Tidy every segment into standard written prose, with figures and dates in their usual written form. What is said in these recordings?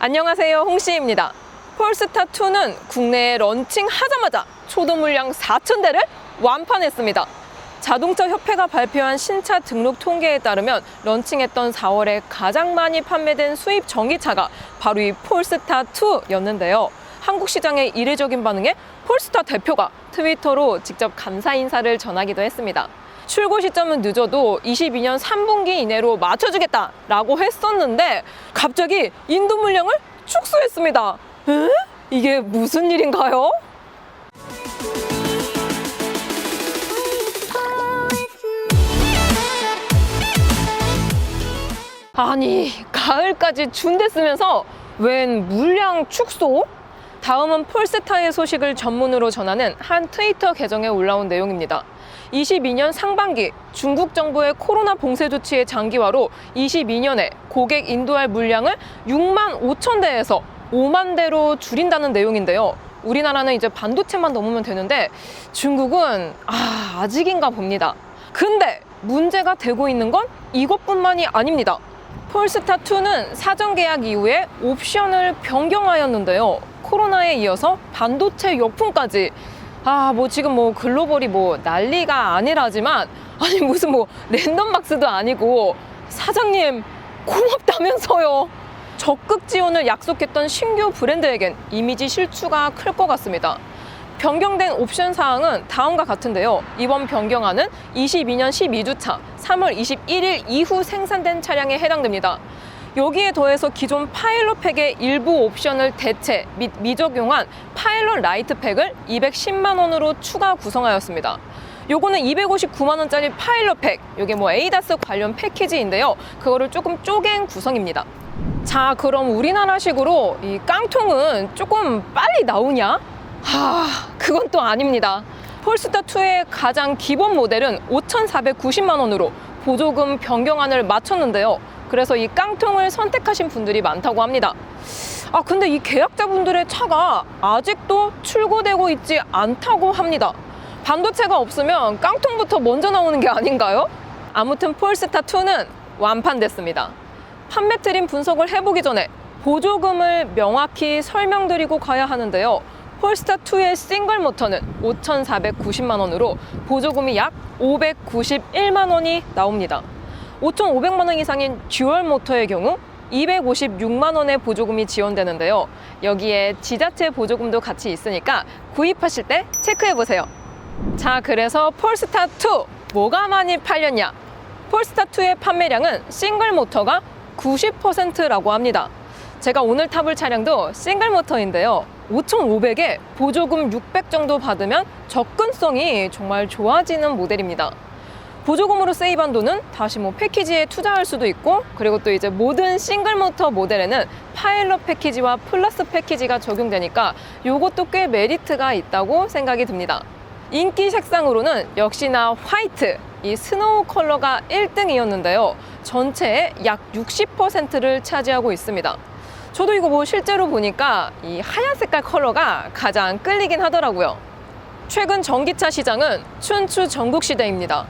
안녕하세요, 홍씨입니다. 폴스타2는 국내에 런칭하자마자 초도 물량 4,000대를 완판했습니다. 자동차 협회가 발표한 신차 등록 통계에 따르면 런칭했던 4월에 가장 많이 판매된 수입 전기차가 바로 이 폴스타2였는데요. 한국 시장의 이례적인 반응에 폴스타 대표가 트위터로 직접 감사 인사를 전하기도 했습니다. 출고 시점은 늦어도 22년 3분기 이내로 맞춰주겠다라고 했었는데 갑자기 인도 물량을 축소했습니다. 에? 이게 무슨 일인가요? 아니, 가을까지 준댔으면서 웬 물량 축소? 다음은 폴스타의 소식을 전문으로 전하는 한 트위터 계정에 올라온 내용입니다. 22년 상반기 중국 정부의 코로나 봉쇄 조치의 장기화로 22년에 고객 인도할 물량을 6만 5천 대에서 5만 대로 줄인다는 내용인데요. 우리나라는 이제 반도체만 넘으면 되는데 중국은 아직인가 봅니다. 근데 문제가 되고 있는 건 이것뿐만이 아닙니다. 폴스타2는 사전 계약 이후에 옵션을 변경하였는데요. 코로나에 이어서 반도체 역풍까지 지금 글로벌이 난리가 아니라지만 무슨 랜덤박스도 아니고 사장님 고맙다면서요. 적극 지원을 약속했던 신규 브랜드에겐 이미지 실추가 클 것 같습니다. 변경된 옵션 사항은 다음과 같은데요. 이번 변경안은 22년 12주차 3월 21일 이후 생산된 차량에 해당됩니다. 여기에 더해서 기존 파일럿 팩의 일부 옵션을 대체 및 미적용한 파일럿 라이트 팩을 210만 원으로 추가 구성하였습니다. 요거는 259만 원짜리 파일럿 팩, 요게 에이다스 관련 패키지인데요. 그거를 조금 쪼갠 구성입니다. 자, 그럼 우리나라식으로 이 깡통은 조금 빨리 나오냐? 그건 또 아닙니다. 폴스타2의 가장 기본 모델은 5,490만 원으로 보조금 변경안을 마쳤는데요. 그래서 이 깡통을 선택하신 분들이 많다고 합니다. 근데 이 계약자분들의 차가 아직도 출고되고 있지 않다고 합니다. 반도체가 없으면 깡통부터 먼저 나오는 게 아닌가요? 아무튼 폴스타2는 완판됐습니다. 판매 트림 분석을 해보기 전에 보조금을 명확히 설명드리고 가야 하는데요. 폴스타2의 싱글 모터는 5,490만 원으로 보조금이 약 591만 원이 나옵니다. 5,500만 원 이상인 듀얼 모터의 경우 256만 원의 보조금이 지원되는데요. 여기에 지자체 보조금도 같이 있으니까 구입하실 때 체크해보세요. 자, 그래서 폴스타2 뭐가 많이 팔렸냐? 폴스타2의 판매량은 싱글 모터가 90%라고 합니다. 제가 오늘 타볼 차량도 싱글 모터인데요. 5,500에 보조금 600 정도 받으면 접근성이 정말 좋아지는 모델입니다. 보조금으로 세이브한 돈은 다시 패키지에 투자할 수도 있고, 그리고 또 이제 모든 싱글 모터 모델에는 파일럿 패키지와 플러스 패키지가 적용되니까 요것도 꽤 메리트가 있다고 생각이 듭니다. 인기 색상으로는 역시나 화이트, 이 스노우 컬러가 1등이었는데요. 전체의 약 60%를 차지하고 있습니다. 저도 이거 실제로 보니까 이 하얀 색깔 컬러가 가장 끌리긴 하더라고요. 최근 전기차 시장은 춘추 전국 시대입니다.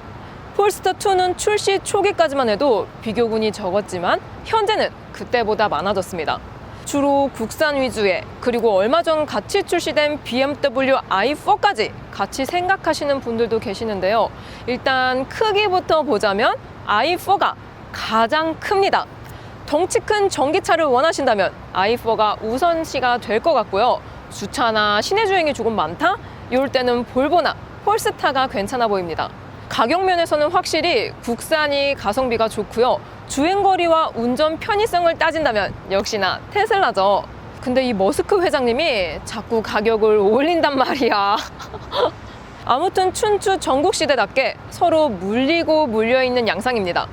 폴스타2는 출시 초기까지만 해도 비교군이 적었지만 현재는 그때보다 많아졌습니다. 주로 국산 위주의, 그리고 얼마 전 같이 출시된 BMW i4까지 같이 생각하시는 분들도 계시는데요. 일단 크기부터 보자면 i4가 가장 큽니다. 덩치 큰 전기차를 원하신다면 i4가 우선시가 될 것 같고요. 주차나 시내 주행이 조금 많다? 이럴 때는 볼보나 폴스타가 괜찮아 보입니다. 가격 면에서는 확실히 국산이 가성비가 좋고요. 주행거리와 운전 편의성을 따진다면 역시나 테슬라죠. 근데 이 머스크 회장님이 자꾸 가격을 올린단 말이야. 아무튼 춘추 전국시대답게 서로 물리고 물려있는 양상입니다.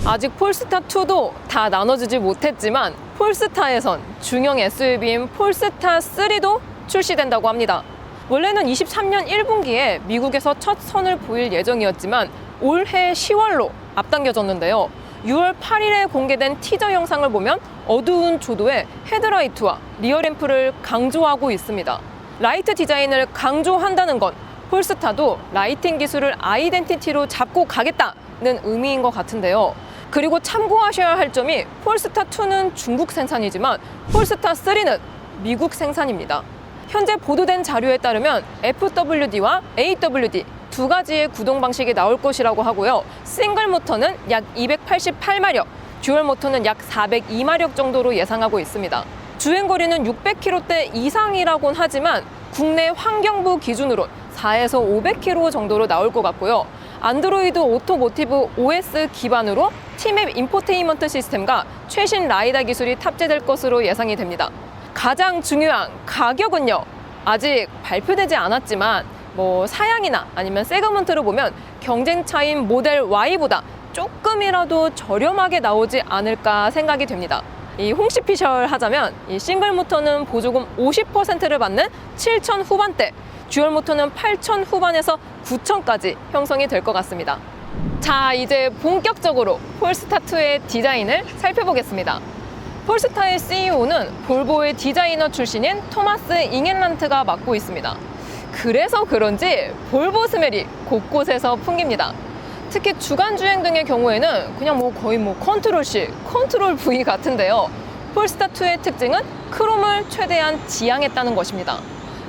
아직 폴스타2도 다 나눠주지 못했지만 폴스타에선 중형 SUV인 폴스타3도 출시된다고 합니다. 원래는 23년 1분기에 미국에서 첫 선을 보일 예정이었지만 올해 10월로 앞당겨졌는데요. 6월 8일에 공개된 티저 영상을 보면 어두운 조도의 헤드라이트와 리어램프를 강조하고 있습니다. 라이트 디자인을 강조한다는 건 폴스타도 라이팅 기술을 아이덴티티로 잡고 가겠다는 의미인 것 같은데요. 그리고 참고하셔야 할 점이 폴스타2는 중국 생산이지만 폴스타3는 미국 생산입니다. 현재 보도된 자료에 따르면 FWD와 AWD 두 가지의 구동 방식이 나올 것이라고 하고요. 싱글 모터는 약 288마력, 듀얼 모터는 약 402마력 정도로 예상하고 있습니다. 주행거리는 600km대 이상이라고는 하지만 국내 환경부 기준으로 4에서 500km 정도로 나올 것 같고요. 안드로이드 오토모티브 OS 기반으로 T맵 인포테인먼트 시스템과 최신 라이다 기술이 탑재될 것으로 예상이 됩니다. 가장 중요한 가격은요. 아직 발표되지 않았지만 사양이나 아니면 세그먼트로 보면 경쟁차인 모델 Y보다 조금이라도 저렴하게 나오지 않을까 생각이 됩니다. 이 홍시피셜 하자면 이 싱글 모터는 보조금 50%를 받는 7,000 후반대, 듀얼 모터는 8,000 후반에서 9,000까지 형성이 될 것 같습니다. 자, 이제 본격적으로 폴스타2의 디자인을 살펴보겠습니다. 폴스타의 CEO는 볼보의 디자이너 출신인 토마스 잉앤란트가 맡고 있습니다. 그래서 그런지 볼보 스멜이 곳곳에서 풍깁니다. 특히 주간 주행 등의 경우에는 그냥 거의 컨트롤 C, 컨트롤 V 같은데요. 폴스타2의 특징은 크롬을 최대한 지양했다는 것입니다.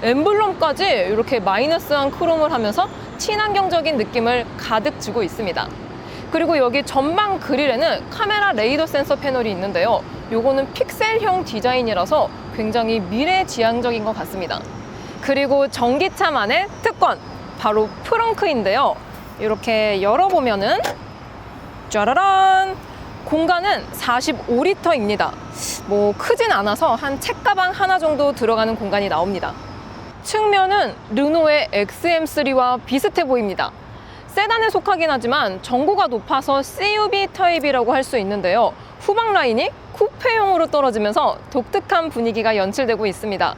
엠블럼까지 이렇게 마이너스한 크롬을 하면서 친환경적인 느낌을 가득 주고 있습니다. 그리고 여기 전방 그릴에는 카메라 레이더 센서 패널이 있는데요. 요거는 픽셀형 디자인이라서 굉장히 미래지향적인 것 같습니다. 그리고 전기차만의 특권, 바로 트렁크인데요. 이렇게 열어보면은 짜라란! 공간은 45리터입니다. 크진 않아서 한 책가방 하나 정도 들어가는 공간이 나옵니다. 측면은 르노의 XM3와 비슷해 보입니다. 세단에 속하긴 하지만 전고가 높아서 CUV 타입이라고 할 수 있는데요. 후방 라인이 쿠페형으로 떨어지면서 독특한 분위기가 연출되고 있습니다.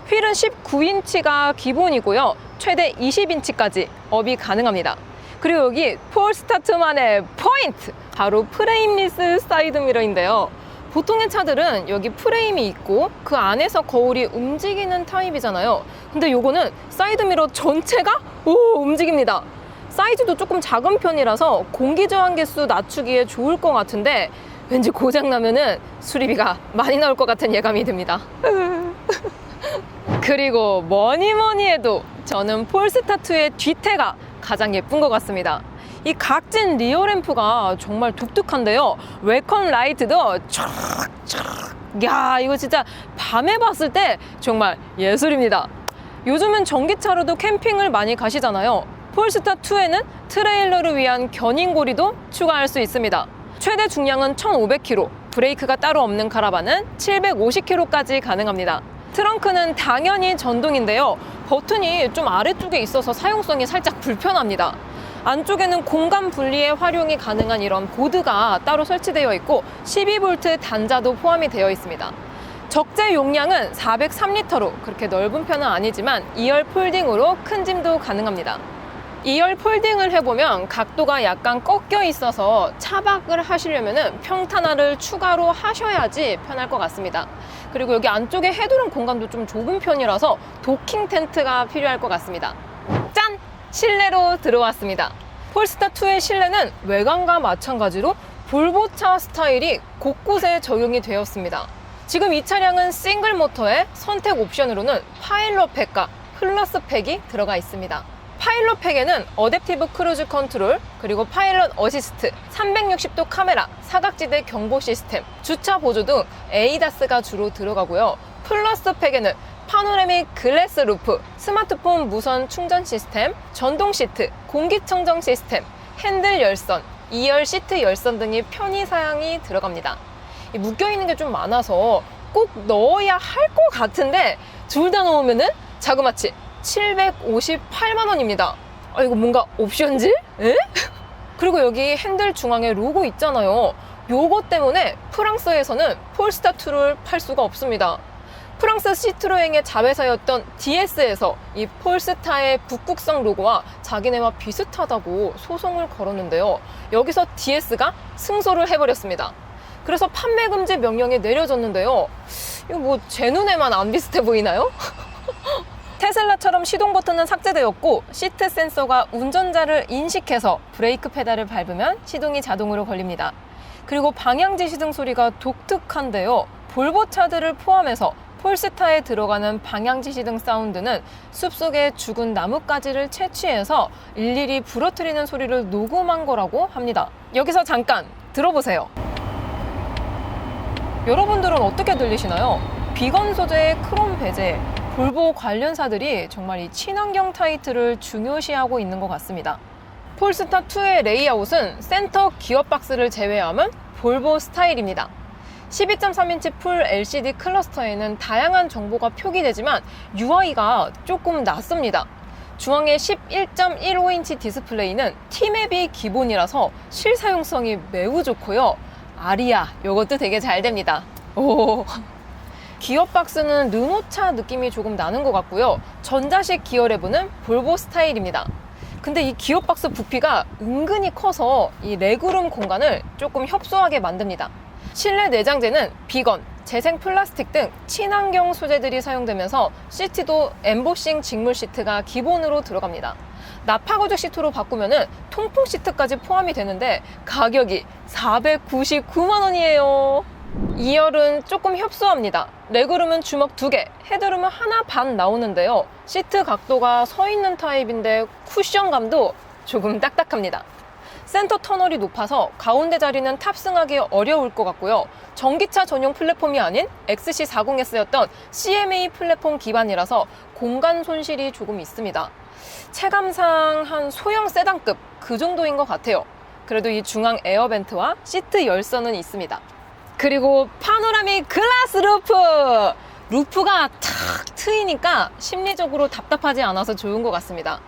휠은 19인치가 기본이고요. 최대 20인치까지 업이 가능합니다. 그리고 여기 폴스타2만의 포인트! 바로 프레임리스 사이드미러인데요. 보통의 차들은 여기 프레임이 있고 그 안에서 거울이 움직이는 타입이잖아요. 근데 요거는 사이드미러 전체가 움직입니다. 사이즈도 조금 작은 편이라서 공기 저항 개수 낮추기에 좋을 것 같은데 왠지 고장나면은 수리비가 많이 나올 것 같은 예감이 듭니다. 그리고 뭐니 해도 저는 폴스타2의 뒤태가 가장 예쁜 것 같습니다. 이 각진 리어 램프가 정말 독특한데요. 웰컴 라이트도 촤악 야, 이거 진짜 밤에 봤을 때 정말 예술입니다. 요즘은 전기차로도 캠핑을 많이 가시잖아요. 폴스타2에는 트레일러를 위한 견인고리도 추가할 수 있습니다. 최대 중량은 1,500kg, 브레이크가 따로 없는 카라반은 750kg까지 가능합니다. 트렁크는 당연히 전동인데요. 버튼이 좀 아래쪽에 있어서 사용성이 살짝 불편합니다. 안쪽에는 공간 분리의 활용이 가능한 이런 보드가 따로 설치되어 있고 12V 단자도 포함이 되어 있습니다. 적재 용량은 403리터로 그렇게 넓은 편은 아니지만 2열 폴딩으로 큰 짐도 가능합니다. 2열 폴딩을 해보면 각도가 약간 꺾여 있어서 차박을 하시려면 평탄화를 추가로 하셔야지 편할 것 같습니다. 그리고 여기 안쪽에 헤드룸 공간도 좀 좁은 편이라서 도킹 텐트가 필요할 것 같습니다. 짠! 실내로 들어왔습니다. 폴스타2의 실내는 외관과 마찬가지로 볼보차 스타일이 곳곳에 적용이 되었습니다. 지금 이 차량은 싱글 모터에 선택 옵션으로는 파일럿 팩과 플러스 팩이 들어가 있습니다. 파일럿 팩에는 어댑티브 크루즈 컨트롤, 그리고 파일럿 어시스트, 360도 카메라, 사각지대 경보 시스템, 주차 보조 등 ADAS가 주로 들어가고요. 플러스 팩에는 파노라믹 글래스 루프, 스마트폰 무선 충전 시스템, 전동 시트, 공기청정 시스템, 핸들 열선, 2열 시트 열선 등의 편의 사양이 들어갑니다. 묶여있는 게 좀 많아서 꼭 넣어야 할 것 같은데 둘 다 넣으면은 자그마치 758만 원입니다. 이거 뭔가 옵션질? 에? 그리고 여기 핸들 중앙에 로고 있잖아요. 요거 때문에 프랑스에서는 폴스타2를 팔 수가 없습니다. 프랑스 시트로행의 자회사였던 DS에서 이 폴스타의 북극성 로고와 자기네와 비슷하다고 소송을 걸었는데요. 여기서 DS가 승소를 해버렸습니다. 그래서 판매 금지 명령이 내려졌는데요. 이거 제 눈에만 안 비슷해 보이나요? 테슬라처럼 시동 버튼은 삭제되었고 시트 센서가 운전자를 인식해서 브레이크 페달을 밟으면 시동이 자동으로 걸립니다. 그리고 방향지시등 소리가 독특한데요. 볼보 차들을 포함해서 폴스타에 들어가는 방향지시등 사운드는 숲속의 죽은 나뭇가지를 채취해서 일일이 부러뜨리는 소리를 녹음한 거라고 합니다. 여기서 잠깐 들어보세요. 여러분들은 어떻게 들리시나요? 비건 소재의 크롬 베젤, 볼보 관련사들이 정말 이 친환경 타이틀을 중요시하고 있는 것 같습니다. 폴스타2의 레이아웃은 센터 기어박스를 제외하면 볼보 스타일입니다. 12.3인치 풀 LCD 클러스터에는 다양한 정보가 표기되지만 UI가 조금 낯섭니다. 중앙의 11.15인치 디스플레이는 T맵이 기본이라서 실사용성이 매우 좋고요. 아리아, 요것도 되게 잘 됩니다. 오. 기어박스는 르노차 느낌이 조금 나는 것 같고요. 전자식 기어 레버는 볼보 스타일입니다. 근데 이 기어박스 부피가 은근히 커서 이 레그룸 공간을 조금 협소하게 만듭니다. 실내 내장재는 비건, 재생 플라스틱 등 친환경 소재들이 사용되면서 시트도 엠보싱 직물 시트가 기본으로 들어갑니다. 나파구조 시트로 바꾸면 통풍 시트까지 포함이 되는데 가격이 499만 원이에요. 2열은 조금 협소합니다. 레그룸은 주먹 2개, 헤드룸은 하나 반 나오는데요. 시트 각도가 서 있는 타입인데 쿠션감도 조금 딱딱합니다. 센터 터널이 높아서 가운데 자리는 탑승하기 어려울 것 같고요. 전기차 전용 플랫폼이 아닌 XC40S였던 CMA 플랫폼 기반이라서 공간 손실이 조금 있습니다. 체감상 한 소형 세단급 그 정도인 것 같아요. 그래도 이 중앙 에어벤트와 시트 열선은 있습니다. 그리고 파노라믹 글라스 루프! 루프가 탁 트이니까 심리적으로 답답하지 않아서 좋은 것 같습니다.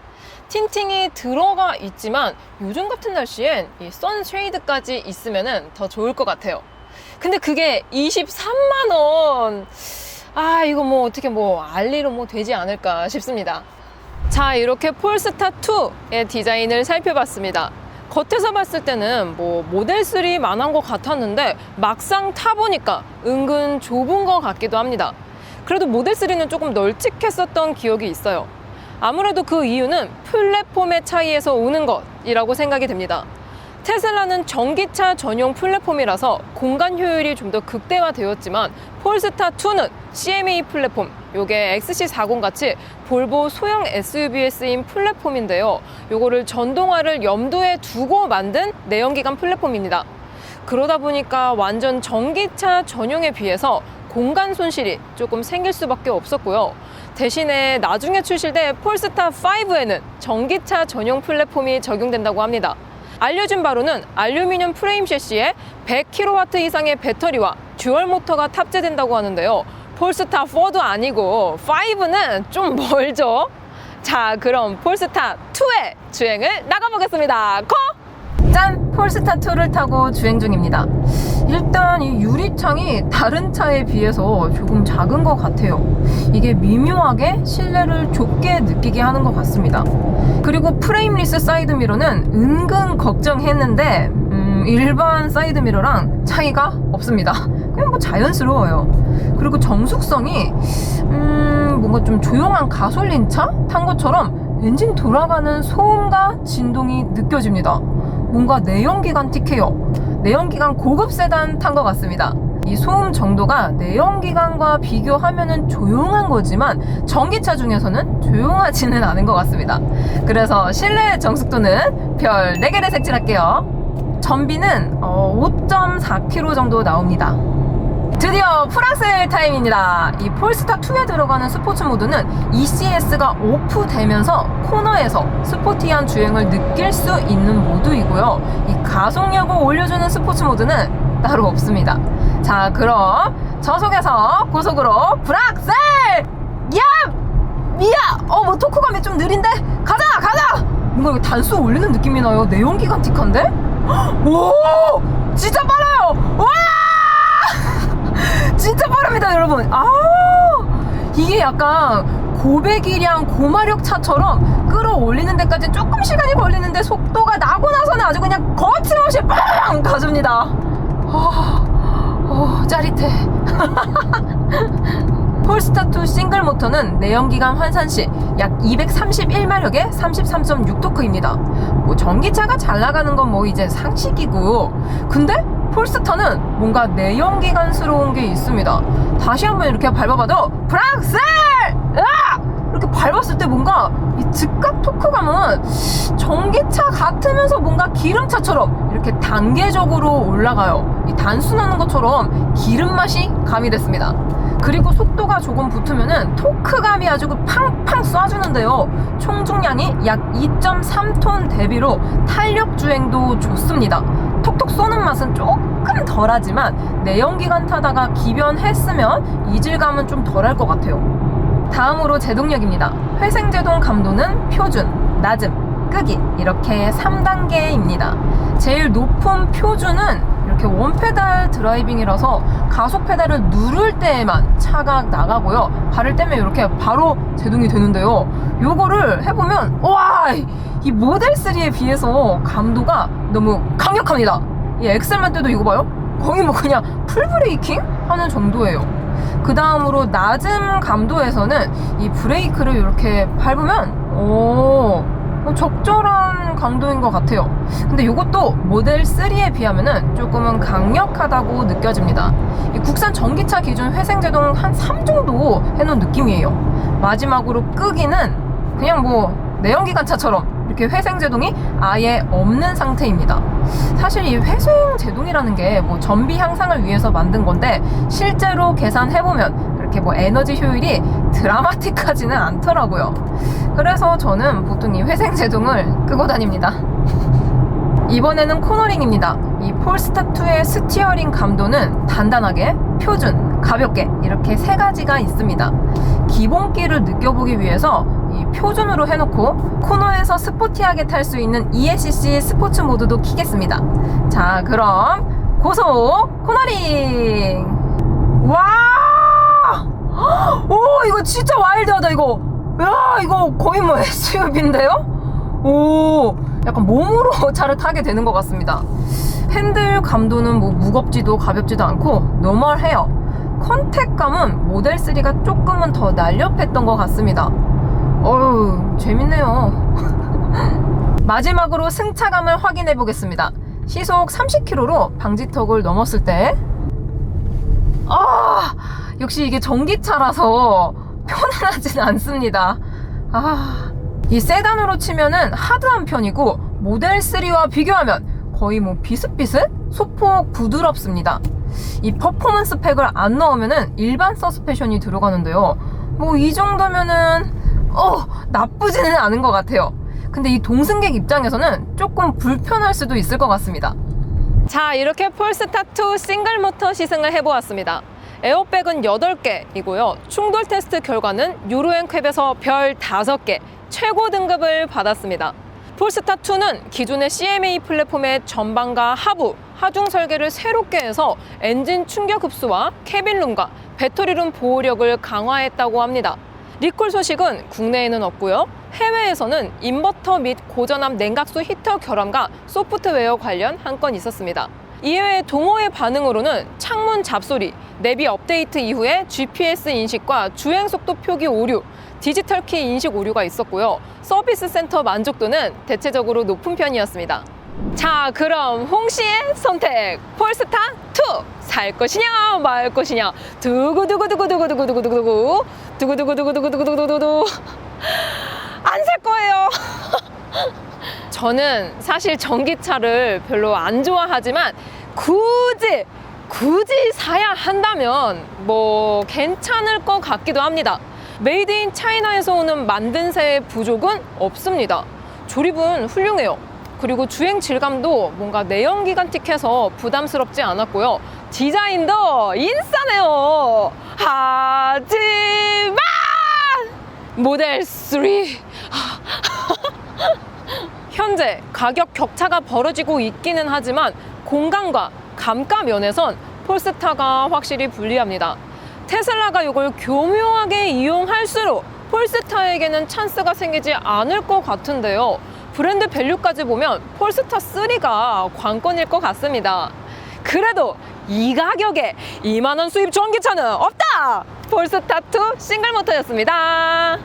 틴팅이 들어가 있지만 요즘 같은 날씨엔 이 선쉐이드까지 있으면 더 좋을 것 같아요. 근데 그게 23만 원! 아, 이거 뭐 어떻게 알리로 되지 않을까 싶습니다. 자, 이렇게 폴스타2의 디자인을 살펴봤습니다. 겉에서 봤을 때는 모델 3만한 것 같았는데 막상 타보니까 은근 좁은 것 같기도 합니다. 그래도 모델 3는 조금 널찍했었던 기억이 있어요. 아무래도 그 이유는 플랫폼의 차이에서 오는 것이라고 생각이 됩니다. 테슬라는 전기차 전용 플랫폼이라서 공간 효율이 좀 더 극대화되었지만 폴스타2는 CMA 플랫폼, 요게 XC40 같이 볼보 소형 SUV에 쓰인 플랫폼인데요. 요거를 전동화를 염두에 두고 만든 내연기관 플랫폼입니다. 그러다 보니까 완전 전기차 전용에 비해서 공간 손실이 조금 생길 수밖에 없었고요. 대신에 나중에 출시될 폴스타5에는 전기차 전용 플랫폼이 적용된다고 합니다. 알려진 바로는 알루미늄 프레임 셰시에 100kW 이상의 배터리와 듀얼 모터가 탑재된다고 하는데요. 폴스타4도 아니고 5는 좀 멀죠? 자, 그럼 폴스타2의 주행을 나가보겠습니다. 짠! 폴스타2를 타고 주행 중입니다. 일단 이 유리창이 다른 차에 비해서 조금 작은 것 같아요. 이게 미묘하게 실내를 좁게 느끼게 하는 것 같습니다. 그리고 프레임리스 사이드미러는 은근 걱정했는데 일반 사이드미러랑 차이가 없습니다. 그냥 자연스러워요. 그리고 정숙성이 뭔가 좀 조용한 가솔린차 탄 것처럼 엔진 돌아가는 소음과 진동이 느껴집니다. 뭔가 내연기관 TK요. 내연기관 고급 세단 탄 것 같습니다. 이 소음 정도가 내연기관과 비교하면은 조용한 거지만 전기차 중에서는 조용하지는 않은 것 같습니다. 그래서 실내 정숙도는 별 4개를 색칠할게요. 전비는 5.4km 정도 나옵니다. 드디어 풀악셀 타임입니다. 이 폴스타2에 들어가는 스포츠 모드는 ECS가 오프되면서 코너에서 스포티한 주행을 느낄 수 있는 모드이고요. 이 가속력을 올려주는 스포츠 모드는 따로 없습니다. 자, 그럼 저속에서 고속으로 풀악셀! 야! 미야! 토크감이 좀 느린데? 가자! 뭔가 이거 단수 올리는 느낌이 나요. 내연기관틱한데? 오! 진짜 빨라요! 와! 진짜 빠릅니다, 여러분. 이게 약간 고배기량 고마력 차처럼 끌어올리는 데까지 조금 시간이 걸리는데 속도가 나고 나서는 아주 그냥 거침없이 빵 가줍니다. 짜릿해. 폴스타2 싱글 모터는 내연기관 환산 시 약 231마력의 33.6토크입니다. 전기차가 잘 나가는 건 이제 상식이고, 근데 폴스타는 뭔가 내연기관스러운 게 있습니다. 다시 한번 이렇게 밟아봐도 브락셀! 이렇게 밟았을 때 뭔가 이 즉각 토크감은 전기차 같으면서 뭔가 기름차처럼 이렇게 단계적으로 올라가요. 이 단순하는 것처럼 기름 맛이 가미됐습니다. 그리고 속도가 조금 붙으면은 토크감이 아주 팡팡 쏴주는데요. 총 중량이 약 2.3톤 대비로 탄력 주행도 좋습니다. 톡톡 쏘는 맛은 조금 덜하지만 내연기관 타다가 기변했으면 이질감은 좀 덜할 것 같아요. 다음으로 제동력입니다. 회생제동 감도는 표준, 낮음, 끄기 이렇게 3단계입니다. 제일 높은 표준은 이렇게 원페달 드라이빙이라서 가속 페달을 누를 때에만 차가 나가고요. 발을 떼면 이렇게 바로 제동이 되는데요. 요거를 해보면 와! 이 모델3에 비해서 감도가 너무 강력합니다. 이 엑셀만 떼도 이거 봐요? 거의 뭐 그냥 풀브레이킹 하는 정도예요. 그 다음으로 낮은 감도에서는 이 브레이크를 이렇게 밟으면 적절한 감도인 것 같아요. 근데 이것도 모델 3에 비하면 조금은 강력하다고 느껴집니다. 이 국산 전기차 기준 회생제동 한 3 정도 해놓은 느낌이에요. 마지막으로 끄기는 그냥 뭐 내연기관차처럼 이렇게 회생제동이 아예 없는 상태입니다. 사실 이 회생제동이라는 게 뭐 전비 향상을 위해서 만든 건데 실제로 계산해보면 이렇게 뭐 에너지 효율이 드라마틱하지는 않더라고요. 그래서 저는 보통 이 회생제동을 끄고 다닙니다. 이번에는 코너링입니다. 이 폴스타2의 스티어링 감도는 단단하게, 표준, 가볍게 이렇게 3가지가 있습니다. 기본기를 느껴보기 위해서 이 표준으로 해놓고 코너에서 스포티하게 탈 수 있는 ESCC 스포츠 모드도 키겠습니다. 자, 그럼 고속 코너링! 와! 오, 이거 진짜 와일드하다 이거. 야, 이거 거의 뭐 SUV인데요? 오, 약간 몸으로 차를 타게 되는 것 같습니다. 핸들 감도는 뭐 무겁지도 가볍지도 않고 노멀해요. 컨택감은 모델3가 조금은 더 날렵했던 것 같습니다. 어휴, 재밌네요. 마지막으로 승차감을 확인해 보겠습니다. 시속 30km로 방지턱을 넘었을 때 역시 이게 전기차라서 편안하진 않습니다. 이 세단으로 치면은 하드한 편이고 모델3와 비교하면 거의 뭐 비슷비슷? 소폭 부드럽습니다. 이 퍼포먼스 팩을 안 넣으면은 일반 서스펜션이 들어가는데요. 뭐 이 정도면은 나쁘지는 않은 것 같아요. 근데 이 동승객 입장에서는 조금 불편할 수도 있을 것 같습니다. 자, 이렇게 폴스타2 싱글 모터 시승을 해보았습니다. 에어백은 8개이고요. 충돌 테스트 결과는 유로앤켑에서 별 5개, 최고 등급을 받았습니다. 폴스타2는 기존의 CMA 플랫폼의 전방과 하부, 하중 설계를 새롭게 해서 엔진 충격 흡수와 캐빈룸과 배터리룸 보호력을 강화했다고 합니다. 리콜 소식은 국내에는 없고요. 해외에서는 인버터 및 고전압 냉각수 히터 결함과 소프트웨어 관련 한 건 있었습니다. 이외에 동호회 반응으로는 창문 잡소리, 내비 업데이트 이후에 GPS 인식과 주행속도 표기 오류, 디지털 키 인식 오류가 있었고요. 서비스 센터 만족도는 대체적으로 높은 편이었습니다. 자, 그럼 홍씨의 선택 폴스타2 살 것이냐 말 것이냐 두구두구두구두구두구두구두구 두구두구두구두구두구두구 안 살 거예요. 저는 사실 전기차를 별로 안 좋아하지만 굳이 사야 한다면 뭐 괜찮을 것 같기도 합니다. 메이드 인 차이나에서 오는 만든새의 부족은 없습니다. 조립은 훌륭해요. 그리고 주행 질감도 뭔가 내연기관틱해서 부담스럽지 않았고요. 디자인도 인싸네요. 하지만 모델 3 현재 가격 격차가 벌어지고 있기는 하지만 공간과 감가 면에선 폴스타가 확실히 불리합니다. 테슬라가 이걸 교묘하게 이용할수록 폴스타에게는 찬스가 생기지 않을 것 같은데요. 브랜드 밸류까지 보면 폴스타 3가 관건일 것 같습니다. 그래도 이 가격에 2만원 수입 전기차는 없다! 폴스타2 싱글모터였습니다.